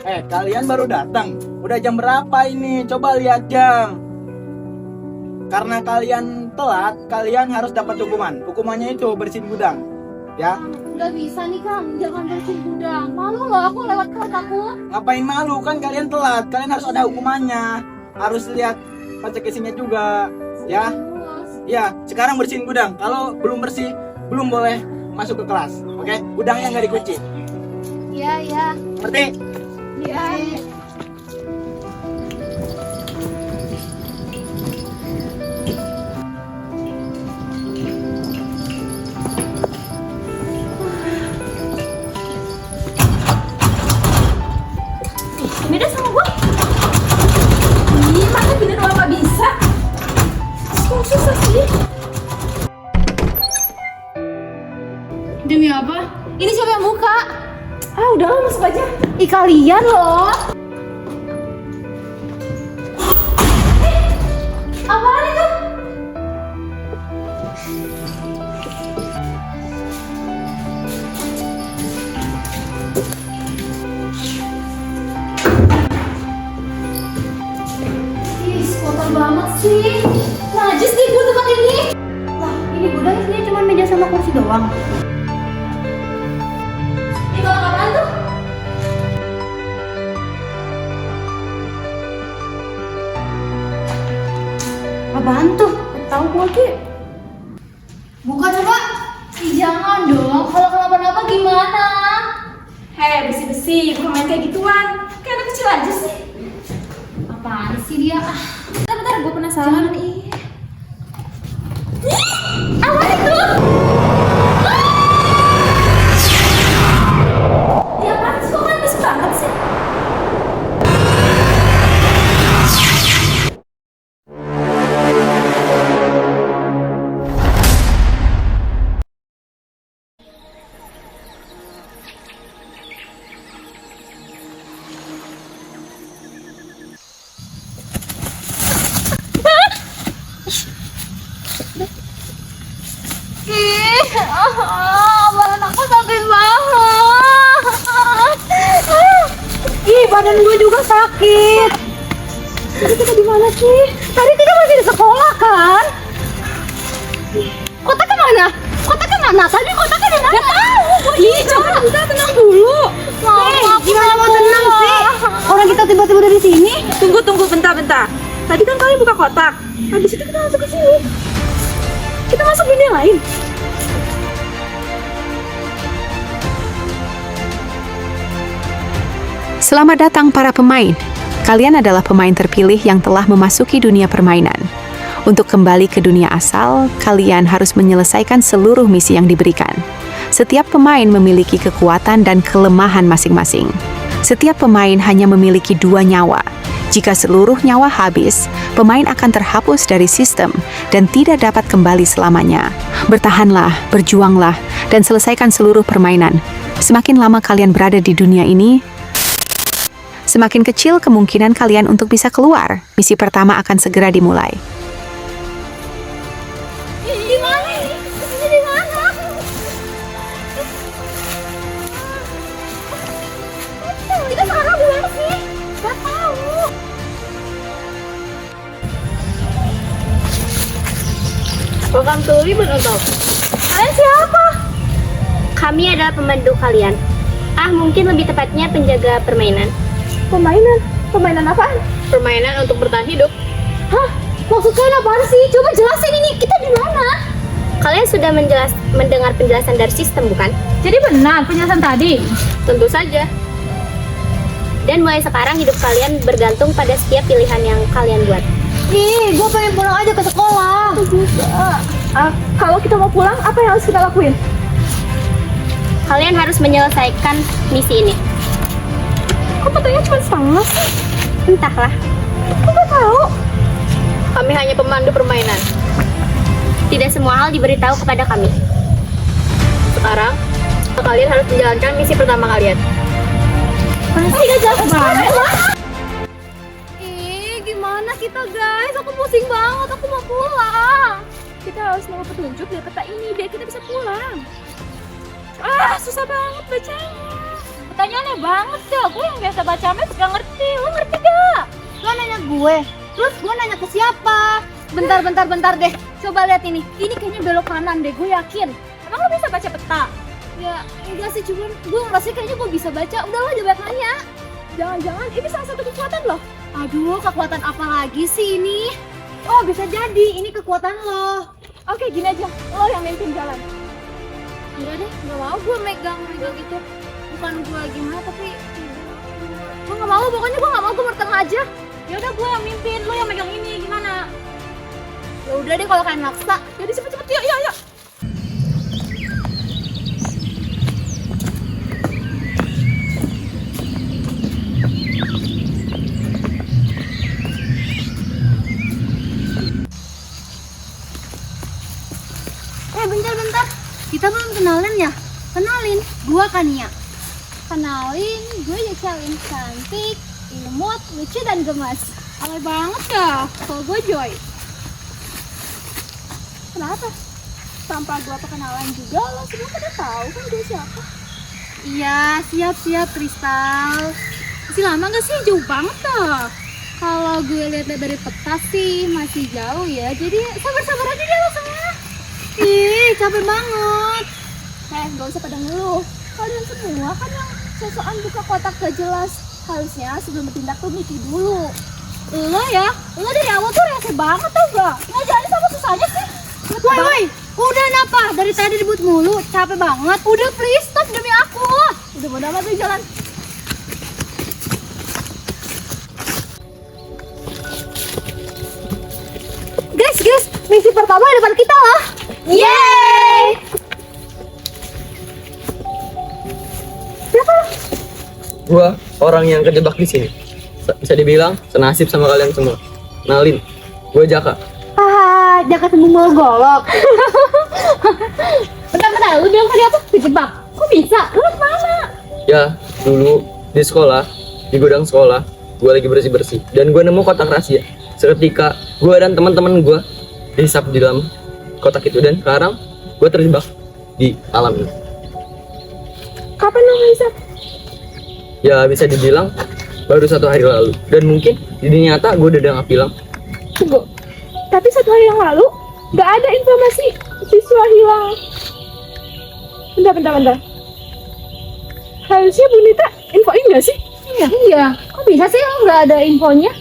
Kalian baru datang. Udah jam berapa ini? Coba lihat jam. Karena kalian telat, kalian harus dapat hukuman. Hukumannya itu bersihin gudang. Ya. Nggak bisa nih Kang, jangan bersihin gudang. Malu loh aku lewat kelas aku. Ngapain malu? Kan kalian telat. Kalian harus ada hukumannya. Harus lihat konsekuensinya juga. Ya. Ya, sekarang bersihin gudang. Kalau belum bersih, belum boleh masuk ke kelas. Oke? Gudangnya nggak dikunci. Iya. Ngerti? Iya. Beda sama gua. Ih, masa bener lo gak bisa? Kok susah sih? Demi apa? Ini siapa yang buka? Ah, udah lah, masuk aja. Ih, kalian loh. Apaan itu? Ih, kotor banget sih. Najis deh gua tempat ini. Lah, ini gudang isinya cuma meja sama kursi doang. Itu apaan tuh? Apaan tuh? Tahu gua lagi. Buka coba. Ih, jangan dong. Kalau kenapa-napa gimana? Hei, besi-besi, bukan main kayak gituan. Kayak anak kecil aja sih. Apaan sih dia? Bentar, gue penasaran. Ih. Apa itu? Ya apaan sih, kok kan besar banget sih? Badan aku sakit banget. Ih, badan gue juga sakit. Tadi kita di mana sih? Tadi kita masih di sekolah kan? Kotaknya mana? Kotaknya mana? Tadi kotaknya di mana? Gak tahu. Ih, coba kita tenang dulu. Gimana mau tenang sih? Orang kita tiba-tiba dari sini. Tunggu, bentar. Tadi kan kalian buka kotak. Habis itu kita masuk ke sini. Kita masuk dunia lain. Selamat datang para pemain. Kalian adalah pemain terpilih yang telah memasuki dunia permainan. Untuk kembali ke dunia asal, kalian harus menyelesaikan seluruh misi yang diberikan. Setiap pemain memiliki kekuatan dan kelemahan masing-masing. Setiap pemain hanya memiliki 2 nyawa. Jika seluruh nyawa habis, pemain akan terhapus dari sistem dan tidak dapat kembali selamanya. Bertahanlah, berjuanglah, dan selesaikan seluruh permainan. Semakin lama kalian berada di dunia ini, semakin kecil kemungkinan kalian untuk bisa keluar. Misi pertama akan segera dimulai. Di mana ini? Ini di mana? Kita sekarang di mana sih? Gak tahu. Welcome to Ribbentrop. Kalian siapa? Kami adalah pemandu kalian. Mungkin lebih tepatnya penjaga permainan. Permainan? Permainan apaan? Permainan untuk bertahan hidup. Hah? Maksud kalian apaan sih? Coba jelasin ini, kita di mana? Kalian sudah mendengar penjelasan dari sistem, bukan? Jadi benar penjelasan tadi. Tentu saja. Dan mulai sekarang hidup kalian bergantung pada setiap pilihan yang kalian buat. Ih, gue pengen pulang aja ke sekolah. Kalau kita mau pulang, apa yang harus kita lakuin? Kalian harus menyelesaikan misi ini. Kok fotonya cuma setengah sih? Entahlah. Kok gak tahu? Kami hanya pemandu permainan. Tidak semua hal diberitahu kepada kami. Sekarang, kalian harus menjalankan misi pertama kalian. Masih gak jelas banget. Ih, gimana kita guys? Aku pusing banget, aku mau pulang. Kita harus mau petunjuk dari peta ini biar kita bisa pulang. Susah banget bacanya. Pertanyaannya banget dah. Gue yang biasa baca maps gak ngerti. Lo ngerti gak? Lo nanya gue, terus gue nanya ke siapa? Bentar deh. Coba lihat ini. Ini kayaknya belok kanan deh, gue yakin. Emang lo bisa baca peta? Ya, enggak sih, cuman gue ngerasa kayaknya gue bisa baca. Udah lo jangan nanya. Jangan-jangan ini salah satu kekuatan lo. Aduh, kekuatan apa lagi sih ini? Oh, bisa jadi ini kekuatan lo. Oke, gini aja. Lo yang mimpin jalan. Enggak deh, nggak mau gue megang itu. Bukan gue gimana, tapi gue nggak mau. Pokoknya gue nggak mau, gue bertengah aja. Ya udah gue yang mimpin, lo yang megang ini. Gimana? Ya udah deh kalau kalian maksa. Jadi cepet-cepet yuk. Bentar. Kita belum kenalin ya? Kenalin, gue Kania. Kenalin, gue Yecalin. Cantik, imut, lucu, dan gemas. Alay banget dah. Kalau gue Joy. Kenapa? Tanpa gue perkenalan juga lo semua pada tahu kan gue siapa. Iya, siap Kristal. Masih lama gak sih? Jauh banget dah. Kalau gue lihat dari peta sih masih jauh ya. Jadi sabar aja deh lo semua. Ih, capek banget. Gak usah pada ngeluh. Kalian semua kan yang sosokan buka kotak gak jelas. Harusnya sebelum bertindak tuh mikir dulu. Lo dari awal tuh rese banget tau gak? Ngajarin sama susahnya sih. Woi, udah napa? Dari tadi ribut mulu, capek banget. Udah please stop demi aku. Udah bodo amat tuh jalan. Guys, misi pertama di depan kita lah. Yeay! Gua orang yang kejebak di sini. Bisa dibilang senasib sama kalian semua. Kenalin, gue Jaka. Jaka tembung mau golok. Bentar, lu bilang tadi apa? Kejebak. Kok bisa? Lu kemana? Ya, dulu di sekolah, di gudang sekolah, gue lagi bersih-bersih dan gue nemu kotak rahasia. Seketika gue dan teman-teman gue dihisap di dalam kotak itu dan sekarang gue terjebak di alam ini. Kapan lu ngehisap? Ya bisa dibilang baru 1 hari lalu dan mungkin di dunia nyata gue udah nggak bilang. Tunggu. Tapi 1 hari yang lalu nggak ada informasi siswa hilang. Bentar. Harusnya Bu Nita infoin nggak sih? Iya, kok bisa sih lo nggak ada infonya?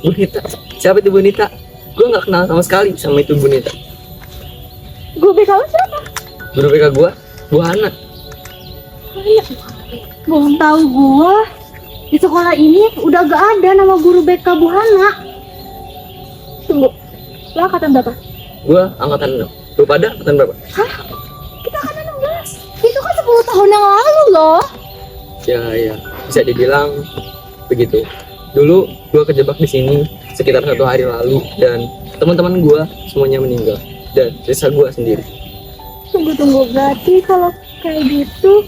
Bu Nita, siapa itu Bu Nita? Gue nggak kenal sama sekali sama itu Bu Nita. Guru BK lo siapa? Guru BK gue, Bu Hana. Belum tahu gua. Di sekolah ini udah gak ada nama guru BK Bu Hana. Tunggu. Lo angkatan berapa? Gue angkatan 6. Lu pada angkatan berapa? Hah? Kita angkatan 16. Itu kan 10 tahun yang lalu loh. Ya, bisa dibilang begitu. Dulu gue kejebak di sini sekitar 1 hari lalu dan teman-teman gue semuanya meninggal dan sisa gue sendiri. Tunggu. Berarti kalau kayak gitu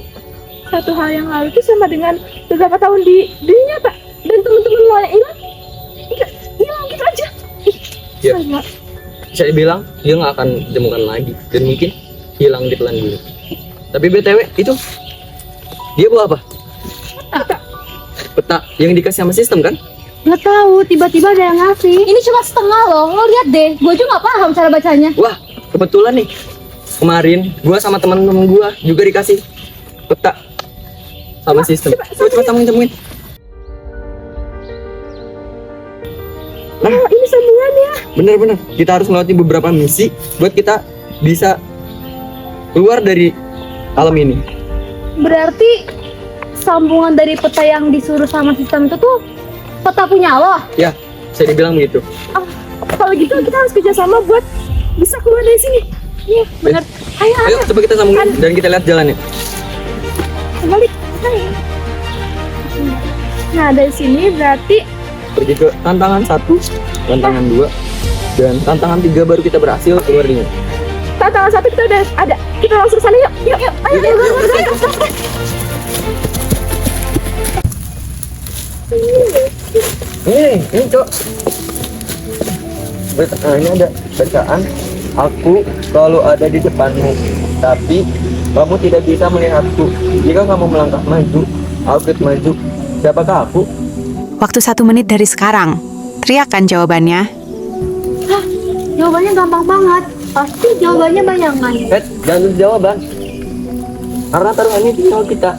1 hari yang lalu itu sama dengan beberapa tahun di dunia nyata dan teman-teman lo yang hilang gitu aja. Ya, bisa dibilang dia nggak akan ditemukan lagi dan mungkin hilang di telan bumi. Tapi BTW itu dia bawa apa? Peta yang dikasih sama sistem kan? Nggak tahu, tiba-tiba ada yang ngasih. Ini cuma setengah loh, lo lihat deh. Gue juga nggak paham cara bacanya. Wah, kebetulan nih. Kemarin gue sama teman-teman gue juga dikasih peta sama sistem. Coba temuin. Nah, Ini sambungannya. bener. Kita harus melewati beberapa misi buat kita bisa keluar dari alam ini. Berarti sambungan dari peta yang disuruh sama sistem itu tuh peta punya lo. Ya, bisa dibilang begitu. Kalau gitu kita harus kerjasama buat bisa keluar dari sini. Iya, benar. Ayo, coba kita sambungin dan kita lihat jalannya. Balik. Nah, dari sini berarti Pergi ke tantangan 1, tantangan 2, dan tantangan 3 baru kita berhasil keluar dari ini. tantangan 1 kita udah ada. Kita langsung ke sana yuk. Ayo. Ini cok. Ini ada bacaan. Aku selalu ada di depanmu, tapi kamu tidak bisa melihatku. Jika kamu melangkah maju, Alfred maju. Siapakah aku? Waktu 1 menit dari sekarang. Teriakan jawabannya. Jawabannya gampang banget. Pasti jawabannya bayangan. Jangan tulis jawaban. Karena taruhannya tinggal kita.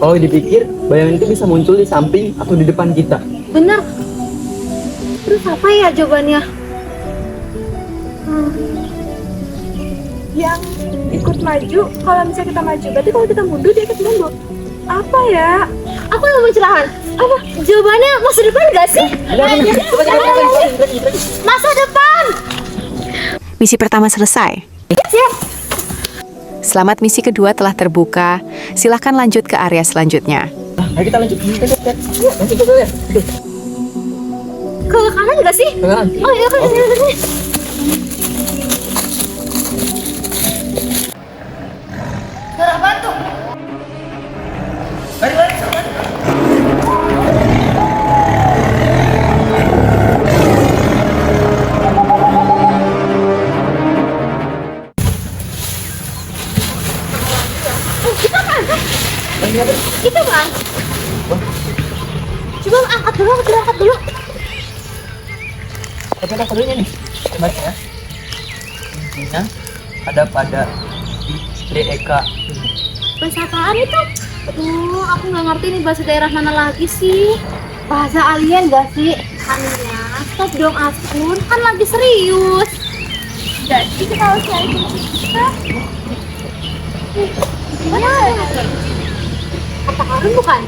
Kalau dipikir, bayangan itu bisa muncul di samping atau di depan kita. Bener. Terus apa ya jawabannya? Yang ikut maju, kalau misalnya kita maju, berarti kalau kita mundur dia ikut mundur. Apa ya? Aku yang pencerahan. Apa? Jawabannya masa depan gak sih? Masa depan. Misi pertama selesai. Selamat misi kedua telah terbuka. Silahkan lanjut ke area selanjutnya. Ayo kita lanjut. Lanjut dulu ya. Ke kanan gak sih? Kanan. Oh iya kan. Suara apaan tuh? Kita bang. Coba angkat dulu. Tapi ada kodenya nih. Baca ya. Intinya ada pada DEK. Bahasa apaan itu? Aduh, aku nggak ngerti nih bahasa daerah mana lagi sih. Bahasa alien gak sih? Ania, stop dong Askun, kan lagi serius. Jadi kita harus cari kunci kita. Mana? Kata Karun bukan?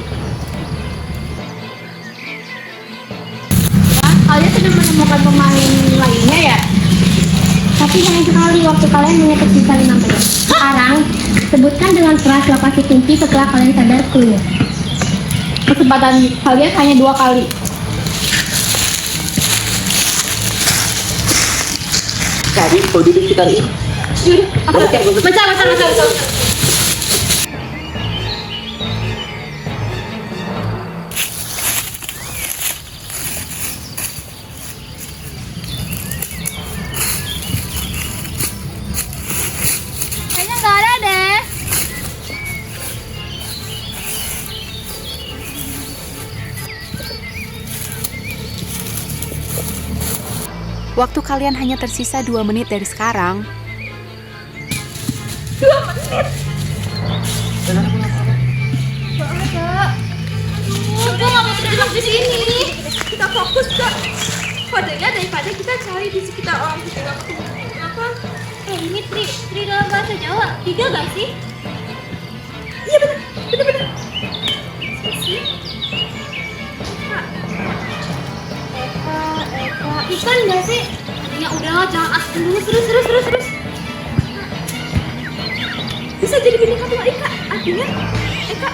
Ya, kalian sudah menemukan pemain lainnya ya? Tapi jangan sekali waktu kalian punya tersisa 5 menit. Sekarang, sebutkan dengan keras lokasi kunci setelah kalian sadar clue. Kesempatan kalian hanya 2 kali. Cari kode di sekitar ini. Baca. Kayaknya nggak ada deh. Waktu kalian hanya tersisa 2 menit dari sekarang. Gue nggak mau terjebak di sini. Kita fokus ke kodenya daripada kita cari di sekitar orang kita nggak ketemu. Kenapa? Ini tri dalam bahasa Jawa 3 gak sih? Iya benar. Eka, ikan gak sih? Ya udahlah, jangan asing dulu, terus. Bisa jadi bineka tunggal ika. Artinya ika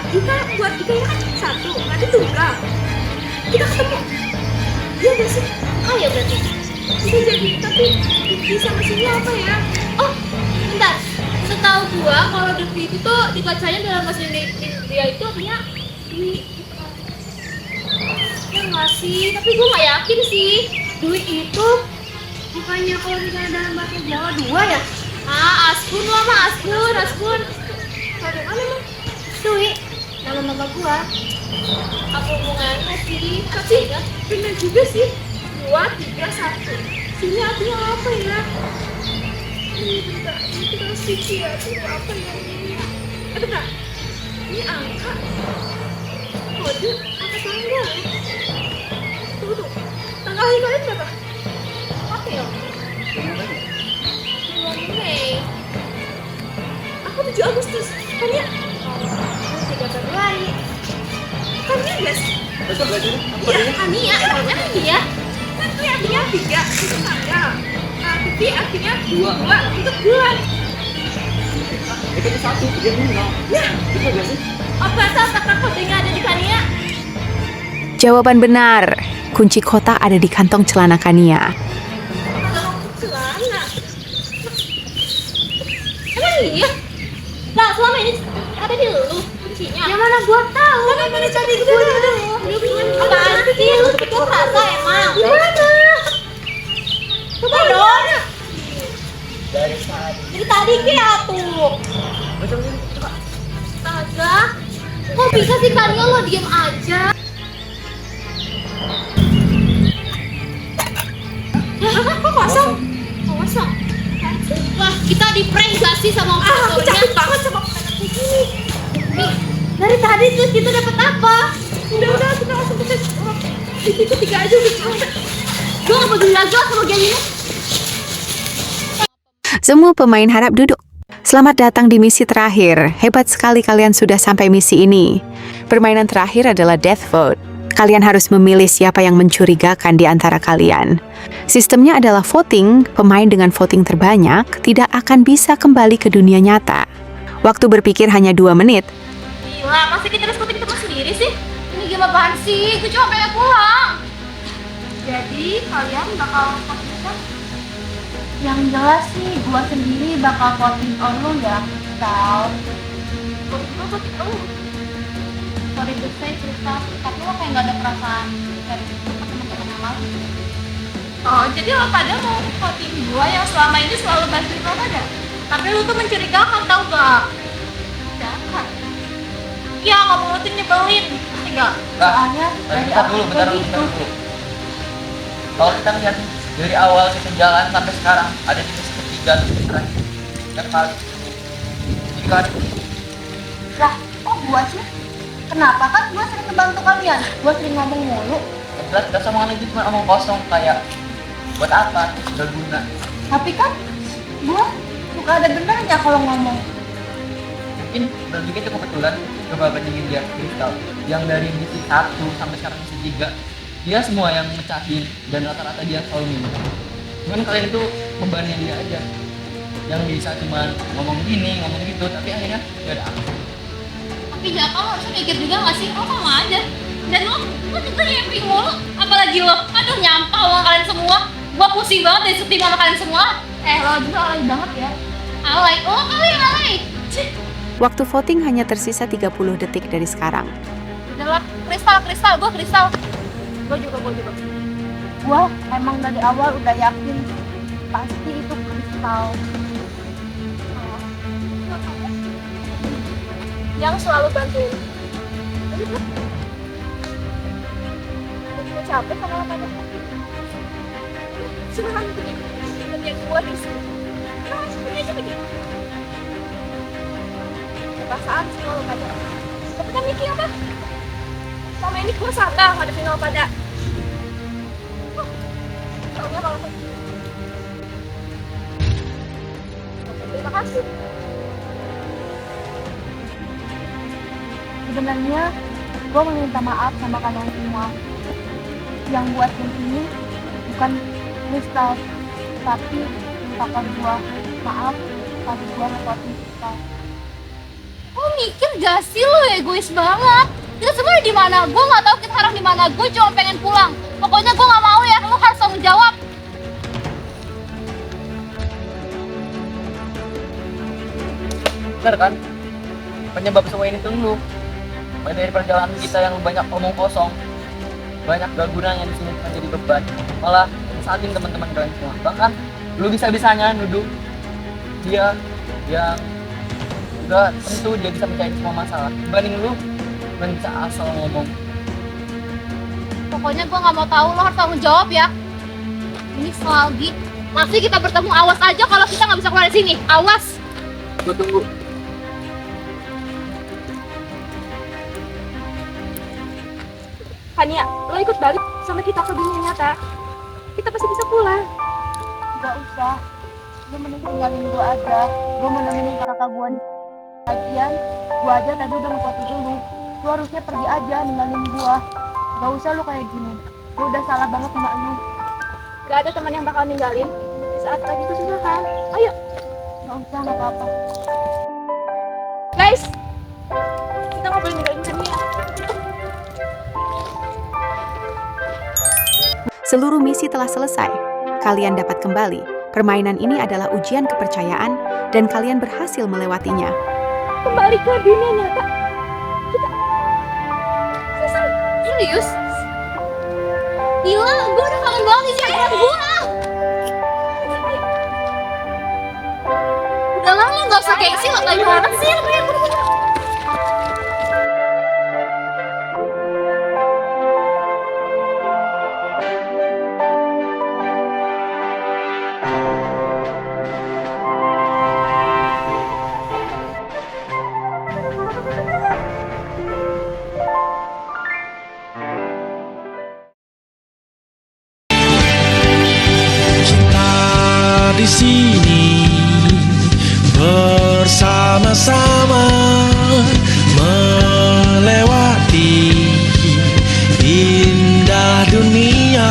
buat ikanya kan 1, berarti tunggal. Kita ketemu. Iya gak sih? Oh ya berarti. Bisa jadi, tapi Devi sama sini apa ya? Oh, bentar. Setahu gua kalau Devi itu tuh dibacanya dalam bahasa India itu artinya duit. Ya nggak sih? Tapi gua nggak yakin sih. Duit itu bukannya kalau misalnya dalam bahasa Jawa 2 ya? Askun lah mah, Askun. Ada mana emang? Duit. Nama mama gua. Apa hubungannya sih? Tapi benar juga sih. 2, 3, 1. Sini artinya apa ya? Bentar, ini kita harus pikir ya. Ini apa ya ini? Bentar. Ini angka. Kode angka tanggal ya? Tunggu. Tanggal hari kalian berapa? Apa ya? 2 Mei. Aku 7 Agustus. Kan ya? 3 Februari. Kan ya guys? Iya, Ania. Pokoknya Ania. Kan itu artinya 3 itu tanggal. Tapi artinya 2 untuk bulan. Itu 1, dia bunga. Ya. Itu gak sih? Apa apakah kodenya ada di Kania? Jawaban benar. Kunci kotak ada di kantong celana Kania. Celana. Emang iya? Lah selama ini ada di lu kuncinya. Yang mana gua tahu? Kan mana cari gue? Udah punya apaan sih? Lu pikir rasa emang? Gimana? Coba dong. Dari tadi kayak tuh. Baca ini. Astaga. Kok bisa sih kalian lo diem aja? Kok kosong? Kosong? Wah, kita di prank gak sih sama operatornya? Aku capek banget sama operator kayak gini. Nih, dari tadi tuh kita dapat apa? Udah, kita langsung ke itu 3 aja udah capek. Gue gak peduli lagi lah sama game ini. Semua pemain harap duduk. Selamat datang di misi terakhir. Hebat sekali kalian sudah sampai misi ini. Permainan terakhir adalah Death Vote. Kalian harus memilih siapa yang mencurigakan di antara kalian. Sistemnya adalah voting. Pemain dengan voting terbanyak tidak akan bisa kembali ke dunia nyata. Waktu berpikir hanya 2 menit. Gila, masa kita harus voting teman sendiri sih? Ini game apaan sih? Gue cuma pengen pulang. Jadi, kalian bakal voting kan? Yang jelas sih, gue sendiri bakal voting lu ya. Voting lu. Sorry to say, cerita, tapi lo kayak gak ada perasaan dari teman-teman yang lain. Oh, jadi lo pada mau voting gue yang selama ini selalu bantuin lo pada? Tapi lo tuh mencurigakan, tau gak? Jangan. Iya, ngomong lo tuh nyebelin. Enggak. Soalnya dari bentar dulu. Kalau kita lihat dari awal kita jalan sampai sekarang ada di misi ketiga terakhir. Dan kali jadi kali Lah, kok gua sih? Kenapa? Kan gua sering ngebantu kalian. Gua sering ngomong mulu. kita omongan itu cuma omong kosong kayak buat apa? Gak guna. Tapi kan gua suka ada benernya kalau ngomong. Mungkin berpikir itu kebetulan coba bandingin dia Kristal yang dari misi 1 sampai sekarang misi 3 dia semua yang mecahin dan rata-rata dia selalu minum. Cuman kalian itu bebannya dia aja yang bisa cuma ngomong gini, ngomong gitu, tapi akhirnya gak ada apa. Tapi ya kamu harusnya mikir juga gak sih? Lo sama aja. Dan lo juga nyamping mulu. Apalagi lo, aduh nyampah sama kalian semua. Gua pusing banget dari setim sama kalian semua. Lo juga alay banget ya. Alay? Oh kali yang alay. Cih. Waktu voting hanya tersisa 30 detik dari sekarang. Udahlah, kristal, gua kristal. Gua juga. Gua emang dari awal udah yakin pasti itu kristal. Yang selalu bantuin. Gue capek sama lo pada. Sekarang begini, dan yang gua di sini. Kenapa seperti aja begini? Perasaan sih lo pada. Tapi kan mikir apa? Selama ini gue sabar ngadepin lo pada. Soalnya kalau terima kasih. Sebenarnya gue mau minta maaf sama kalian semua. Yang buat ini bukan kristal, tapi kakak gue. Maaf, tapi gue ngepotin kristal. Lo mikir gak sih lo egois banget? Kita semua di mana? Gue nggak tahu kita sekarang di mana. Gue cuma pengen pulang. Pokoknya gue nggak mau ya. Lo harus tanggung jawab. Bener kan? Penyebab semua ini tuh lu. Dari perjalanan kita yang banyak omong kosong, banyak gak gunanya di sini menjadi beban. Malah saling teman-teman kalian semua. Bahkan lu bisa-bisanya nuduh dia yang udah tentu dia bisa mencari semua masalah. Dibanding lu dan bisa asal ngomong. Pokoknya gue nggak mau tahu. Lo harus tanggung jawab ya. Ini lagi masih kita bertemu. Awas aja kalau kita nggak bisa keluar dari sini. Awas. Gue tunggu. Hania, lo ikut balik sama kita ke dunia nyata. Kita pasti bisa pulang. Gak usah. Lo mending tinggalin gue aja. Gue mau nemenin kakak gue. Lagian, gue aja tadi udah ngepotin dulu. Lo harusnya pergi aja ninggalin gue. Gak usah lo kayak gini. Gue udah salah banget sama lo. Gak ada teman yang bakal ninggalin saat lagi kesusahan. Ayo. Gak usah, gak apa-apa. Guys, kita nggak boleh ninggalin Hania. Seluruh misi telah selesai. Kalian dapat kembali. Permainan ini adalah ujian kepercayaan dan kalian berhasil melewatinya. Kembali ke dunia nyata. Kita serius? Gila, gue udah kangen banget nih sama gue. Udah lah, lo gak usah gengsi, lo kayak banget sih. sini bersama-sama melewati indah dunia.